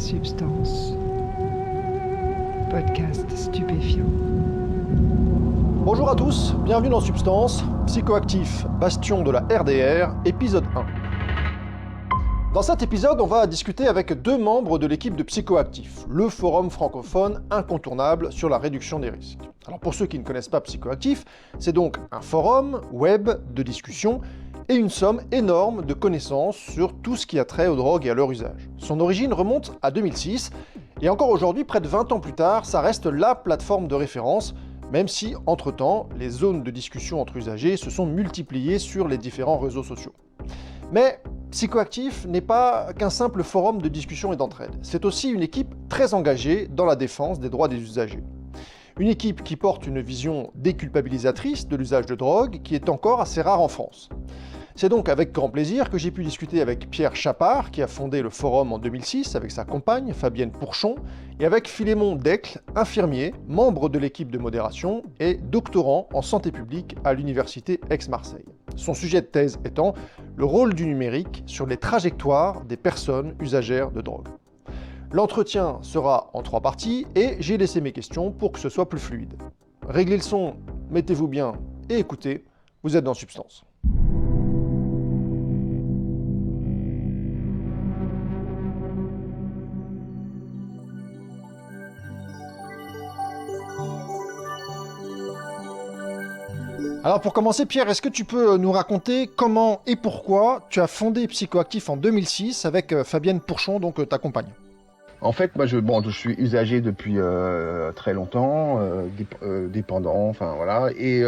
Substance. Podcast stupéfiant. Bonjour à tous, bienvenue dans Substance, Psychoactif, bastion de la RDR, épisode 1. Dans cet épisode, on va discuter avec deux membres de l'équipe de Psychoactif, le forum francophone incontournable sur la réduction des risques. Alors pour ceux qui ne connaissent pas Psychoactif, c'est donc un forum web de discussion et une somme énorme de connaissances sur tout ce qui a trait aux drogues et à leur usage. Son origine remonte à 2006, et encore aujourd'hui, près de 20 ans plus tard, ça reste la plateforme de référence, même si, entre-temps, les zones de discussion entre usagers se sont multipliées sur les différents réseaux sociaux. Mais Psychoactif n'est pas qu'un simple forum de discussion et d'entraide, c'est aussi une équipe très engagée dans la défense des droits des usagers. Une équipe qui porte une vision déculpabilisatrice de l'usage de drogue qui est encore assez rare en France. C'est donc avec grand plaisir que j'ai pu discuter avec Pierre Chapard, qui a fondé le forum en 2006 avec sa compagne, Fabienne Pourchon, et avec Philémon Decle, infirmier, membre de l'équipe de modération et doctorant en santé publique à l'université Aix-Marseille. Son sujet de thèse étant le rôle du numérique sur les trajectoires des personnes usagères de drogue. L'entretien sera en 3 parties et j'ai laissé mes questions pour que ce soit plus fluide. Réglez le son, mettez-vous bien et écoutez, vous êtes dans Substance. Alors pour commencer, Pierre, est-ce que tu peux nous raconter comment et pourquoi tu as fondé Psychoactif en 2006 avec Fabienne Pourchon, donc ta compagne? En fait, moi, je suis usager depuis très longtemps, dépendant, enfin voilà. Et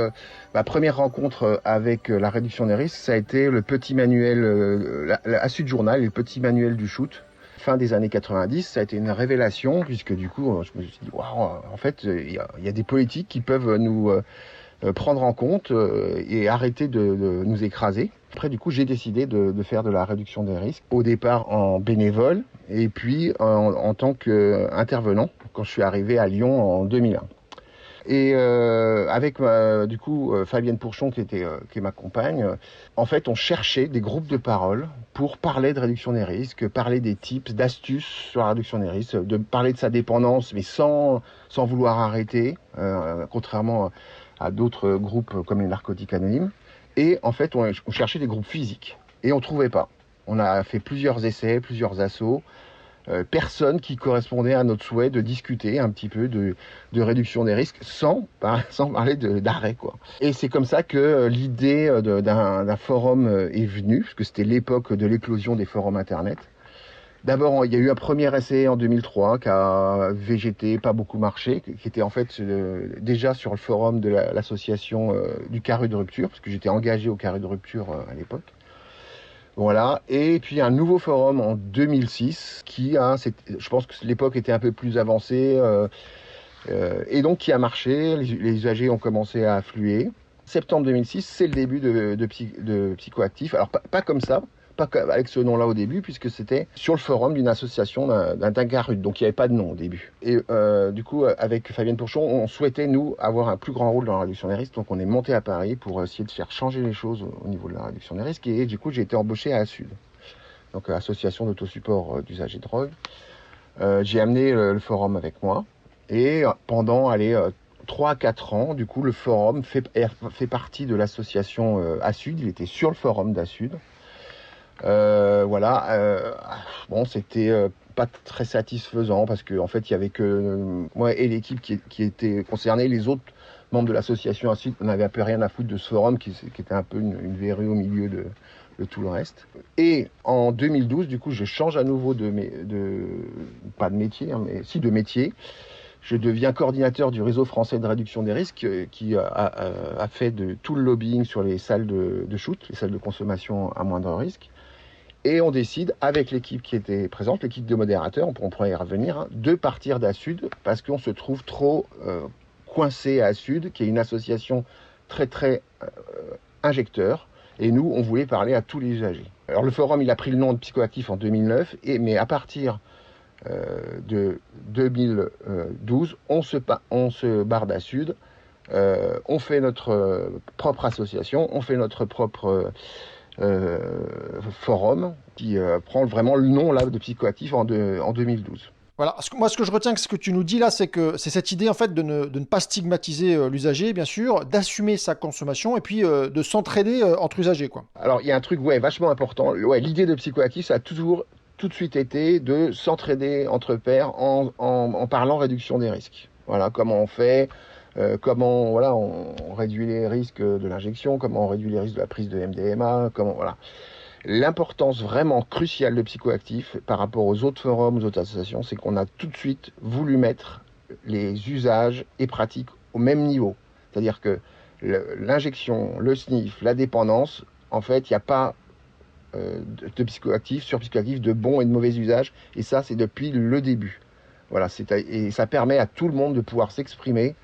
ma première rencontre avec la réduction des risques, ça a été le petit manuel, la Sud Journal, le petit manuel du shoot. Fin des années 90, ça a été une révélation, puisque du coup, je me suis dit, waouh, en fait, il y a des politiques qui peuvent nous prendre en compte et arrêter de nous écraser. Après, du coup, j'ai décidé de faire de la réduction des risques, au départ en bénévole, et puis en tant qu'intervenant, quand je suis arrivé à Lyon en 2001. Et avec du coup Fabienne Pourchon qui est ma compagne, en fait on cherchait des groupes de parole pour parler de réduction des risques, parler des tips, d'astuces sur la réduction des risques, de parler de sa dépendance mais sans vouloir arrêter, contrairement à d'autres groupes comme les narcotiques anonymes. Et en fait on cherchait des groupes physiques et on trouvait pas. On a fait plusieurs essais, plusieurs assauts. Personne qui correspondait à notre souhait de discuter un petit peu de réduction des risques sans parler d'arrêt, quoi. Et c'est comme ça que l'idée d'un forum est venue, parce que c'était l'époque de l'éclosion des forums internet. D'abord, il y a eu un premier essai en 2003 qui a végété, pas beaucoup marché, qui était en fait déjà sur le forum de l'association du Carré de Rupture, parce que j'étais engagé au Carré de Rupture à l'époque. Voilà, et puis un nouveau forum en 2006 je pense que l'époque était un peu plus avancée et donc qui a marché, les usagers ont commencé à affluer. Septembre 2006, c'est le début de Psychoactif, alors pas comme ça, pas avec ce nom-là au début, puisque c'était sur le forum d'une association d'un Garud, donc il n'y avait pas de nom au début. Et du coup, avec Fabienne Pourchon, on souhaitait, nous, avoir un plus grand rôle dans la réduction des risques, donc on est monté à Paris pour essayer de faire changer les choses au niveau de la réduction des risques, et du coup, j'ai été embauché à Asud, donc association d'autosupport d'usage de drogue. J'ai amené le forum avec moi, et pendant, 3 à 4 ans, du coup, le forum fait partie de l'association Asud, il était sur le forum d'Asud. Bon, c'était pas très satisfaisant parce que en fait il y avait que moi et l'équipe qui était concernée. Les autres membres de l'association ainsi on n'avait un peu rien à foutre de ce forum qui était un peu une verrue au milieu de tout le reste. Et en 2012, du coup, je change à nouveau pas de métier, hein, mais si de métier. Je deviens coordinateur du réseau français de réduction des risques qui a fait de tout le lobbying sur les salles de shoot, les salles de consommation à moindre risque. Et on décide, avec l'équipe qui était présente, l'équipe de modérateurs, on pourrait y revenir, hein, de partir d'Asud parce qu'on se trouve trop coincé à Asud, qui est une association très très injecteur. Et nous, on voulait parler à tous les usagers. Alors le forum, il a pris le nom de Psychoactif en 2009, mais à partir de 2012, on se barre d'Asud, on fait notre propre association, on fait notre propre forum qui prend vraiment le nom là, de Psychoactif en 2012. Voilà, moi ce que je retiens de ce que tu nous dis là, c'est que c'est cette idée en fait de ne pas stigmatiser l'usager, bien sûr, d'assumer sa consommation et puis de s'entraider entre usagers, quoi. Alors il y a un truc vachement important. L'idée de Psychoactif, ça a toujours tout de suite été de s'entraider entre pairs en parlant réduction des risques. Voilà comment on fait, comment on réduit les risques de l'injection, comment on réduit les risques de la prise de MDMA, voilà. L'importance vraiment cruciale de Psychoactif par rapport aux autres forums, aux autres associations, c'est qu'on a tout de suite voulu mettre les usages et pratiques au même niveau. C'est-à-dire que l'injection, le sniff, la dépendance, en fait, il n'y a pas de Psychoactif, sur Psychoactif, de bons et de mauvais usages. Et ça, c'est depuis le début. Voilà, et ça permet à tout le monde de pouvoir s'exprimer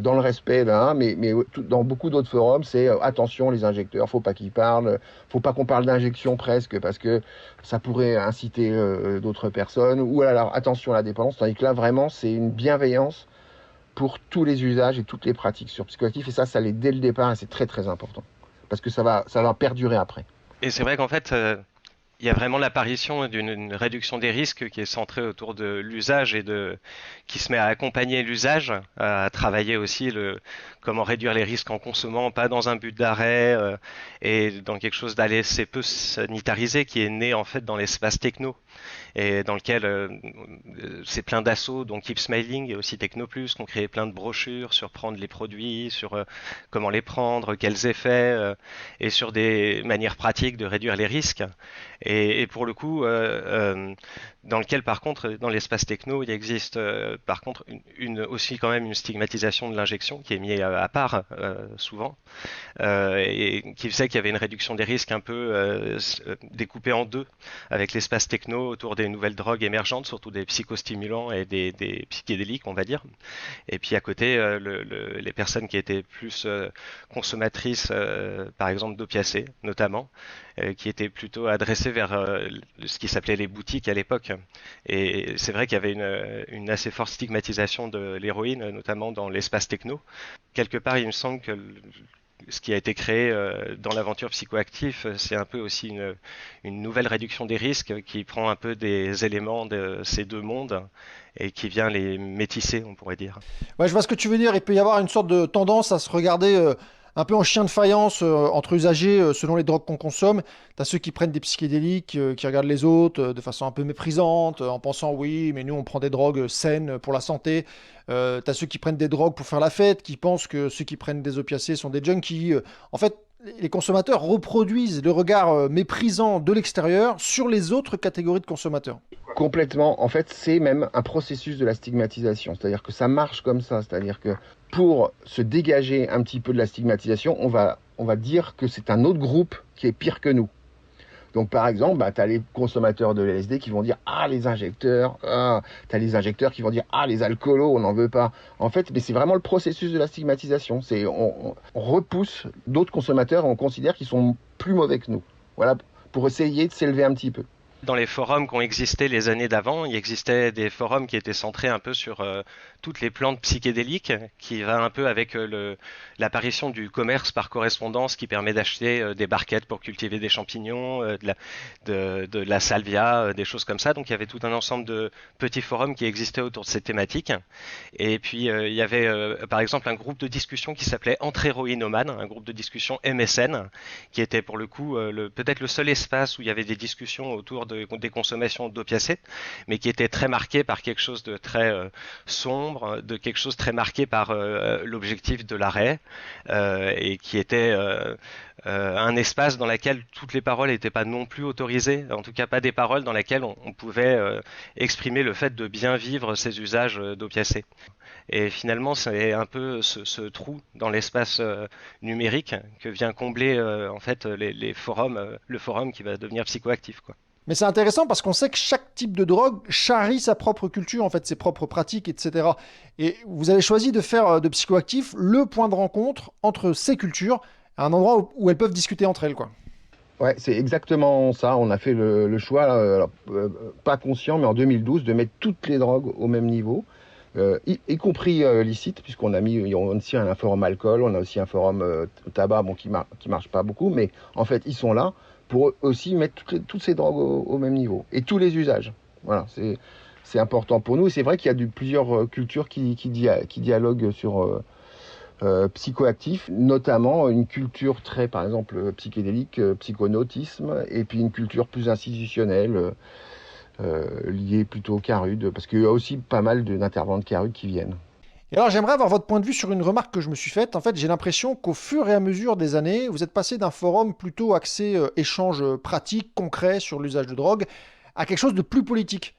dans le respect là, mais dans beaucoup d'autres forums, c'est attention les injecteurs, faut pas qu'ils parlent, faut pas qu'on parle d'injection presque parce que ça pourrait inciter d'autres personnes, ou alors attention à la dépendance, tandis que là vraiment c'est une bienveillance pour tous les usages et toutes les pratiques sur Psychoactif, et ça l'est dès le départ et c'est très très important parce que ça va perdurer après. Et c'est vrai qu'en fait, il y a vraiment l'apparition d'une réduction des risques qui est centrée autour de l'usage et qui se met à accompagner l'usage, à travailler aussi comment réduire les risques en consommant, pas dans un but d'arrêt et dans quelque chose d'assez peu sanitarisé qui est né en fait dans l'espace techno et dans lequel c'est plein d'assauts, donc Keep Smiling et aussi Technoplus, qui ont créé plein de brochures sur prendre les produits, sur comment les prendre, quels effets et sur des manières pratiques de réduire les risques. Et pour le coup, dans lequel par contre, dans l'espace techno, il existe par contre aussi quand même une stigmatisation de l'injection qui est mise à part souvent, et qui faisait qu'il y avait une réduction des risques un peu découpée en deux, avec l'espace techno autour des nouvelles drogues émergentes, surtout des psychostimulants et des psychédéliques, on va dire. Et puis à côté, les personnes qui étaient plus consommatrices, par exemple d'opiacés notamment, qui étaient plutôt adressées vers ce qui s'appelait les boutiques à l'époque. Et c'est vrai qu'il y avait une assez forte stigmatisation de l'héroïne, notamment dans l'espace techno. Quelque part, il me semble que ce qui a été créé dans l'aventure Psychoactif, c'est un peu aussi une nouvelle réduction des risques qui prend un peu des éléments de ces deux mondes et qui vient les métisser, on pourrait dire. Ouais, je vois ce que tu veux dire. Il peut y avoir une sorte de tendance à se regarder un peu en chien de faïence entre usagers selon les drogues qu'on consomme. T'as ceux qui prennent des psychédéliques, qui regardent les autres de façon un peu méprisante, en pensant oui, mais nous on prend des drogues saines pour la santé. T'as ceux qui prennent des drogues pour faire la fête, qui pensent que ceux qui prennent des opiacés sont des junkies. En fait, les consommateurs reproduisent le regard méprisant de l'extérieur sur les autres catégories de consommateurs. Complètement. En fait, c'est même un processus de la stigmatisation. C'est-à-dire que ça marche comme ça. C'est-à-dire que pour se dégager un petit peu de la stigmatisation, on va dire que c'est un autre groupe qui est pire que nous. Donc par exemple, tu as les consommateurs de LSD qui vont dire « Ah, les injecteurs !» Tu as les injecteurs qui vont dire « Ah, les alcoolos, on n'en veut pas !» En fait, mais c'est vraiment le processus de la stigmatisation. On repousse d'autres consommateurs et on considère qu'ils sont plus mauvais que nous. Voilà, pour essayer de s'élever un petit peu. Dans les forums qui ont existé les années d'avant, il existait des forums qui étaient centrés un peu sur toutes les plantes psychédéliques, qui va un peu avec l'apparition du commerce par correspondance qui permet d'acheter des barquettes pour cultiver des champignons, de la salvia, des choses comme ça. Donc il y avait tout un ensemble de petits forums qui existaient autour de ces thématiques. Et puis il y avait par exemple un groupe de discussion qui s'appelait Entre héroïnomanes, un groupe de discussion MSN, qui était pour le coup peut-être le seul espace où il y avait des discussions autour des consommations d'opiacés, mais qui était très marqué par quelque chose de très sombre, de quelque chose très marqué par l'objectif de l'arrêt, et qui était un espace dans lequel toutes les paroles n'étaient pas non plus autorisées, en tout cas pas des paroles dans lesquelles on pouvait exprimer le fait de bien vivre ces usages d'opiacés. Et finalement, c'est un peu ce trou dans l'espace numérique que vient combler en fait les forums, le forum qui va devenir Psychoactif, quoi. Mais c'est intéressant parce qu'on sait que chaque type de drogue charrie sa propre culture, en fait, ses propres pratiques, etc. Et vous avez choisi de faire de Psychoactif le point de rencontre entre ces cultures, à un endroit où elles peuvent discuter entre elles, quoi. Ouais, c'est exactement ça. On a fait le choix, pas conscient, mais en 2012, de mettre toutes les drogues au même niveau. y compris licite, puisqu'on a mis on a aussi un forum alcool, on a aussi un forum tabac, bon, qui marche pas beaucoup, mais en fait ils sont là pour aussi mettre toutes ces drogues au même niveau et tous les usages. Voilà, c'est important pour nous et c'est vrai qu'il y a plusieurs cultures qui dialoguent sur psychoactifs, notamment une culture très, par exemple, psychédélique, psychonautisme, et puis une culture plus institutionnelle, liée plutôt au CARUD, parce qu'il y a aussi pas mal d'intervenants de CARUD qui viennent. Et alors, j'aimerais avoir votre point de vue sur une remarque que je me suis faite. En fait, j'ai l'impression qu'au fur et à mesure des années, vous êtes passé d'un forum plutôt axé échange pratique, concret sur l'usage de drogue, à quelque chose de plus politique.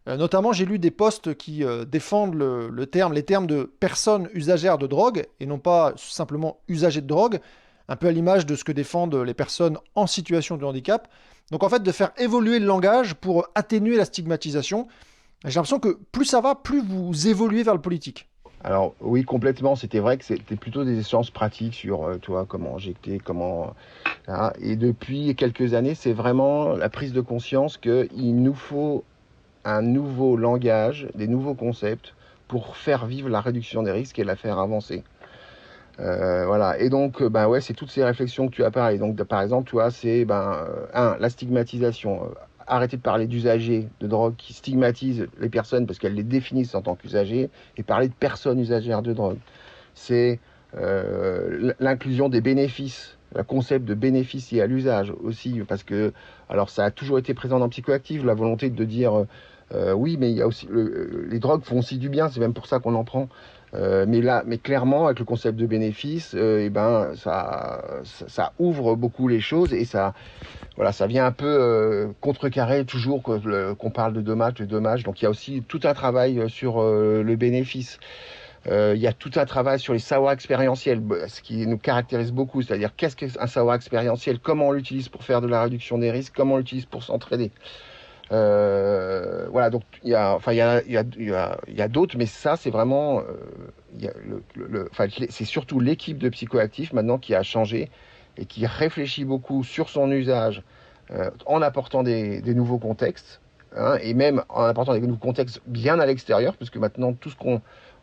Notamment, j'ai lu des posts qui défendent les termes de personnes usagères de drogue, et non pas simplement usagers de drogue, un peu à l'image de ce que défendent les personnes en situation de handicap. Donc en fait, de faire évoluer le langage pour atténuer la stigmatisation. J'ai l'impression que plus ça va, plus vous évoluez vers le politique. Alors oui, complètement, c'était vrai que c'était plutôt des échanges pratiques sur, toi, comment injecter, comment... hein. Et depuis quelques années, c'est vraiment la prise de conscience qu'il nous faut un nouveau langage, des nouveaux concepts pour faire vivre la réduction des risques et la faire avancer. Voilà. Et donc, ben ouais, c'est toutes ces réflexions que tu as parlé. Donc, par exemple, tu vois, c'est la stigmatisation. Arrêter de parler d'usagers de drogue qui stigmatisent les personnes parce qu'elles les définissent en tant qu'usagers et parler de personnes usagères de drogue. C'est l'inclusion des bénéfices, le concept de bénéfice lié à l'usage aussi, parce que, alors ça a toujours été présent dans Psychoactive, la volonté de dire oui, mais il y a aussi les drogues font aussi du bien, c'est même pour ça qu'on en prend. Mais clairement, avec le concept de bénéfice, ça ouvre beaucoup les choses et ça vient un peu contrecarrer toujours qu'on parle de dommages. Donc il y a aussi tout un travail sur le bénéfice. Il y a tout un travail sur les savoirs expérientiels, ce qui nous caractérise beaucoup, c'est-à-dire qu'est-ce qu'un savoir expérientiel, comment on l'utilise pour faire de la réduction des risques, comment on l'utilise pour s'entraider. Voilà, donc il y a d'autres, mais ça c'est vraiment, c'est surtout l'équipe de Psychoactif maintenant qui a changé et qui réfléchit beaucoup sur son usage en apportant des nouveaux contextes, hein, et même en apportant des nouveaux contextes bien à l'extérieur, parce que maintenant tout ce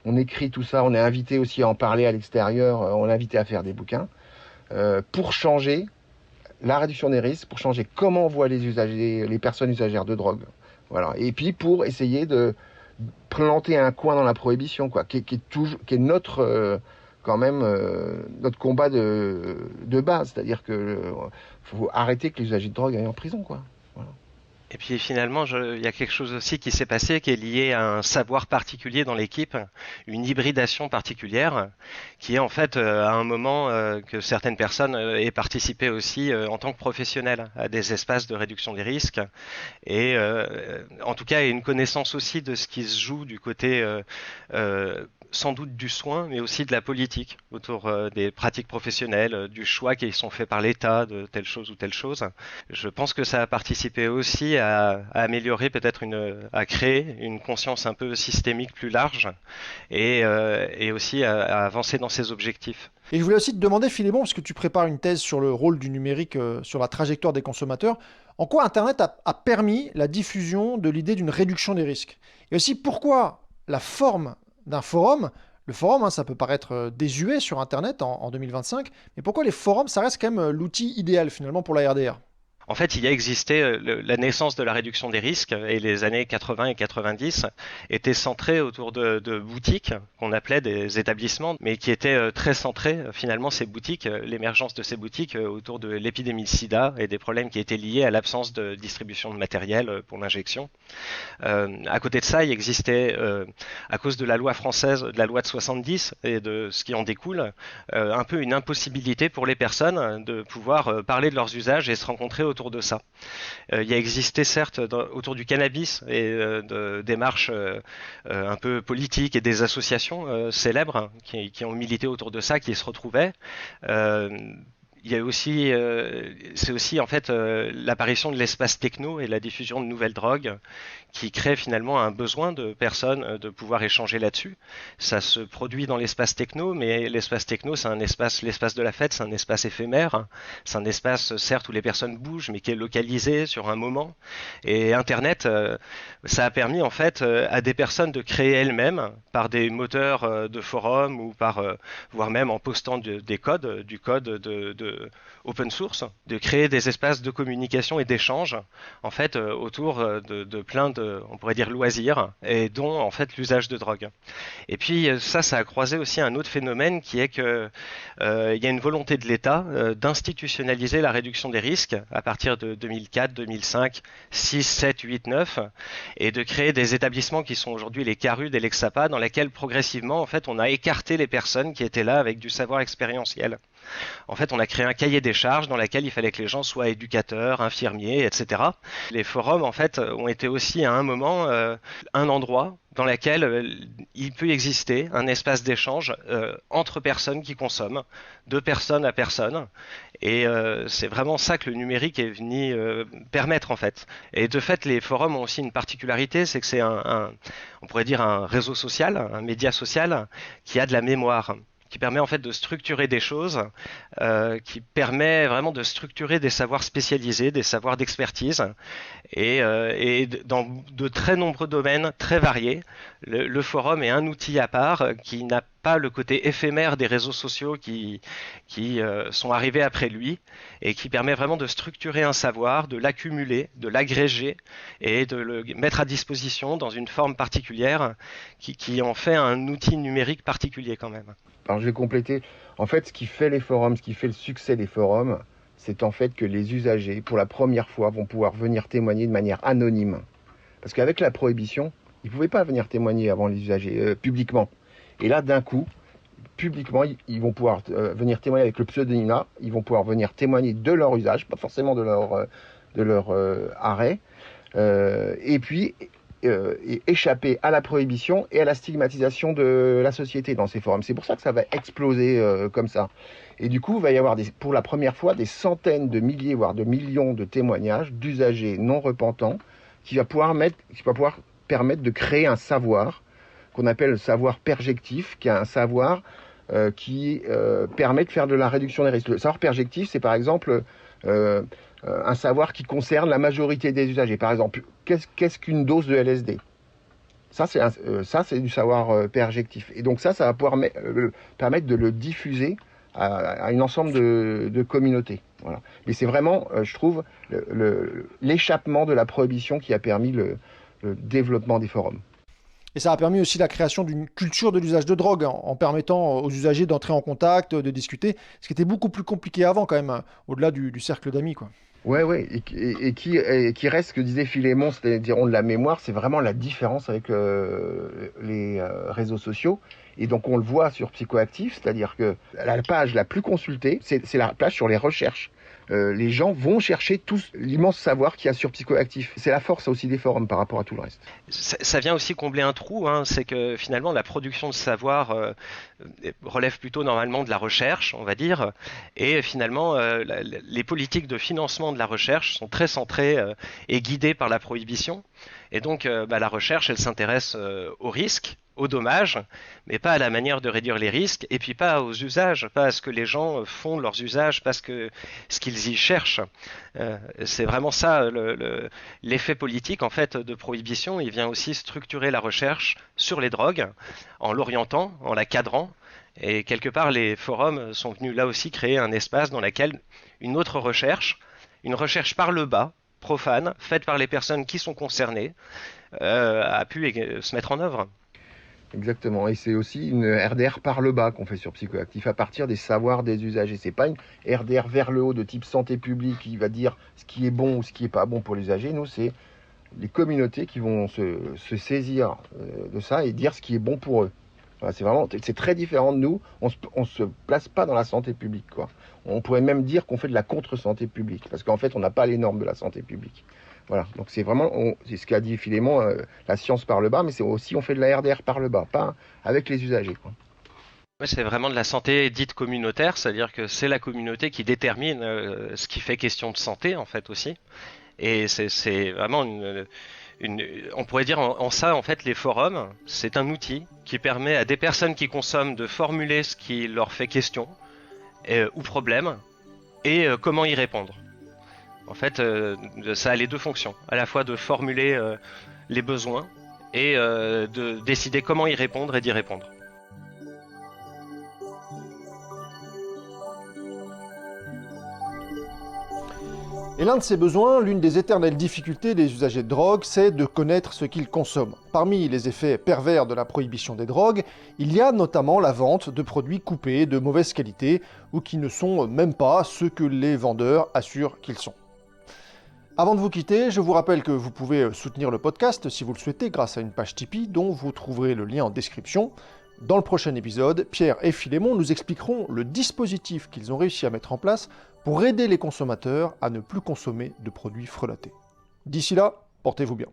on écrit, tout ça, on est invité aussi à en parler à l'extérieur, on est invité à faire des bouquins pour changer la réduction des risques, pour changer comment on voit les personnes usagères de drogue. Voilà. Et puis pour essayer de planter un coin dans la prohibition, quoi, qui est notre, quand même, notre combat de base. C'est-à-dire que faut arrêter que les usagers de drogue aillent en prison, quoi. Voilà. Et puis finalement, il y a quelque chose aussi qui s'est passé qui est lié à un savoir particulier dans l'équipe, une hybridation particulière, qui est en fait à un moment que certaines personnes aient participé aussi en tant que professionnels à des espaces de réduction des risques, et en tout cas une connaissance aussi de ce qui se joue du côté sans doute du soin, mais aussi de la politique autour des pratiques professionnelles, du choix qui sont faits par l'État de telle chose ou telle chose. Je pense que ça a participé aussi à améliorer peut-être à créer une conscience un peu systémique plus large et aussi à avancer dans ses objectifs. Et je voulais aussi te demander, Philémon, parce que tu prépares une thèse sur le rôle du numérique sur la trajectoire des consommateurs, en quoi Internet a permis la diffusion de l'idée d'une réduction des risques? Et aussi, pourquoi la forme d'un forum, le forum, hein, ça peut paraître désuet sur Internet en 2025, mais pourquoi les forums, ça reste quand même l'outil idéal finalement pour la RDR? En fait, il y a existé la naissance de la réduction des risques et les années 80 et 90 étaient centrées autour de boutiques qu'on appelait des établissements, mais qui étaient très centrées finalement ces boutiques, l'émergence de ces boutiques autour de l'épidémie de sida et des problèmes qui étaient liés à l'absence de distribution de matériel pour l'injection. À côté de ça, il existait, à cause de la loi française, de la loi de 70 et de ce qui en découle, un peu une impossibilité pour les personnes de pouvoir parler de leurs usages et se rencontrer autour de ça. Il y a existé certes autour du cannabis et de démarches un peu politiques et des associations célèbres qui ont milité autour de ça, qui se retrouvaient. il y a aussi, c'est aussi en fait l'apparition de l'espace techno et la diffusion de nouvelles drogues qui crée finalement un besoin de personnes de pouvoir échanger là-dessus. Ça se produit dans l'espace techno, mais l'espace techno, c'est un espace, l'espace de la fête, c'est un espace éphémère. C'est un espace, certes, où les personnes bougent, mais qui est localisé sur un moment. Et Internet, ça a permis en fait à des personnes de créer elles-mêmes par des moteurs de forums ou par, voire même en postant des codes, du code de open source, de créer des espaces de communication et d'échange en fait autour de plein de, on pourrait dire, loisirs et dont en fait l'usage de drogue. Et puis ça a croisé aussi un autre phénomène qui est que il y a une volonté de l'État d'institutionnaliser la réduction des risques à partir de 2004, 2005, 6, 7, 8, 9 et de créer des établissements qui sont aujourd'hui les CARUD et l'EXAPA dans lesquels progressivement en fait on a écarté les personnes qui étaient là avec du savoir expérientiel. En fait, on a créé un cahier des charges dans lequel il fallait que les gens soient éducateurs, infirmiers, etc. Les forums, en fait, ont été aussi à un moment un endroit dans lequel il peut exister un espace d'échange entre personnes qui consomment, de personne à personne. Et c'est vraiment ça que le numérique est venu permettre, en fait. Et de fait, les forums ont aussi une particularité, c'est que c'est on pourrait dire un réseau social, un média social qui a de la mémoire, qui permet en fait de structurer des choses, qui permet vraiment de structurer des savoirs spécialisés, des savoirs d'expertise, et dans de très nombreux domaines très variés. Le forum est un outil à part qui n'a pas le côté éphémère des réseaux sociaux qui sont arrivés après lui et qui permet vraiment de structurer un savoir, de l'accumuler, de l'agréger et de le mettre à disposition dans une forme particulière qui en fait un outil numérique particulier quand même. Alors je vais compléter. En fait, ce qui fait les forums, ce qui fait le succès des forums, c'est en fait que les usagers, pour la première fois, vont pouvoir venir témoigner de manière anonyme. Parce qu'avec la prohibition, ils ne pouvaient pas venir témoigner avant les usagers, publiquement. Et là, d'un coup, publiquement, ils vont pouvoir venir témoigner avec le pseudonymat, ils vont pouvoir venir témoigner de leur usage, pas forcément de leur arrêt, et puis et échapper à la prohibition et à la stigmatisation de la société dans ces forums. C'est pour ça que ça va exploser comme ça. Et du coup, il va y avoir pour la première fois des centaines de milliers, voire de millions de témoignages d'usagers non repentants qui va pouvoir permettre de créer un savoir qu'on appelle le savoir perjectif, qui est un savoir qui permet de faire de la réduction des risques. Le savoir perjectif, c'est par exemple un savoir qui concerne la majorité des usagers. Par exemple, qu'est-ce qu'une dose de LSD ? Ça, c'est du savoir perjectif. Et donc ça va pouvoir permettre de le diffuser à un ensemble de communautés. Voilà. Mais c'est vraiment, je trouve, l'échappement de la prohibition qui a permis le développement des forums. Et ça a permis aussi la création d'une culture de l'usage de drogue, en permettant aux usagers d'entrer en contact, de discuter, ce qui était beaucoup plus compliqué avant quand même, au-delà du cercle d'amis, quoi. Ouais, et qui reste ce que disait Philémon, c'est-à-dire de la mémoire, c'est vraiment la différence avec les réseaux sociaux. Et donc on le voit sur Psychoactif, c'est-à-dire que la page la plus consultée, c'est la page sur les recherches. Les gens vont chercher tout l'immense savoir qu'il y a sur Psychoactif. C'est la force aussi des forums par rapport à tout le reste. Ça vient aussi combler un trou, hein, c'est que finalement la production de savoir relève plutôt normalement de la recherche, on va dire, et finalement les politiques de financement de la recherche sont très centrées et guidées par la prohibition. Et donc la recherche, elle s'intéresse aux risques, aux dommages, mais pas à la manière de réduire les risques, et puis pas aux usages, pas à ce que les gens font de leurs usages, parce que ce qu'ils y cherchent. C'est vraiment ça, l'effet politique en fait de prohibition. Il vient aussi structurer la recherche sur les drogues, en l'orientant, en la cadrant, et quelque part les forums sont venus là aussi créer un espace dans lequel une autre recherche, une recherche par le bas, profane, faite par les personnes qui sont concernées, a pu se mettre en œuvre. Exactement, et c'est aussi une RDR par le bas qu'on fait sur Psychoactif, à partir des savoirs des usagers. C'est pas une RDR vers le haut de type santé publique qui va dire ce qui est bon ou ce qui est pas bon pour l'usager. Nous, c'est les communautés qui vont se saisir de ça et dire ce qui est bon pour eux. Voilà, c'est très différent de nous. On se place pas dans la santé publique, quoi. On pourrait même dire qu'on fait de la contre-santé publique, parce qu'en fait, on n'a pas les normes de la santé publique. Voilà, donc c'est vraiment, c'est ce qu'a dit Philémon, la science par le bas, mais c'est aussi on fait de la RDR par le bas, pas avec les usagers, quoi. Ouais, c'est vraiment de la santé dite communautaire, c'est-à-dire que c'est la communauté qui détermine ce qui fait question de santé en fait aussi. Et c'est vraiment on pourrait dire en ça en fait les forums, c'est un outil qui permet à des personnes qui consomment de formuler ce qui leur fait question ou problème et comment y répondre. En fait, ça a les deux fonctions, à la fois de formuler les besoins et de décider comment y répondre et d'y répondre. Et l'un de ces besoins, l'une des éternelles difficultés des usagers de drogue, c'est de connaître ce qu'ils consomment. Parmi les effets pervers de la prohibition des drogues, il y a notamment la vente de produits coupés de mauvaise qualité ou qui ne sont même pas ceux que les vendeurs assurent qu'ils sont. Avant de vous quitter, je vous rappelle que vous pouvez soutenir le podcast si vous le souhaitez grâce à une page Tipeee dont vous trouverez le lien en description. Dans le prochain épisode, Pierre et Philémon nous expliqueront le dispositif qu'ils ont réussi à mettre en place pour aider les consommateurs à ne plus consommer de produits frelatés. D'ici là, portez-vous bien.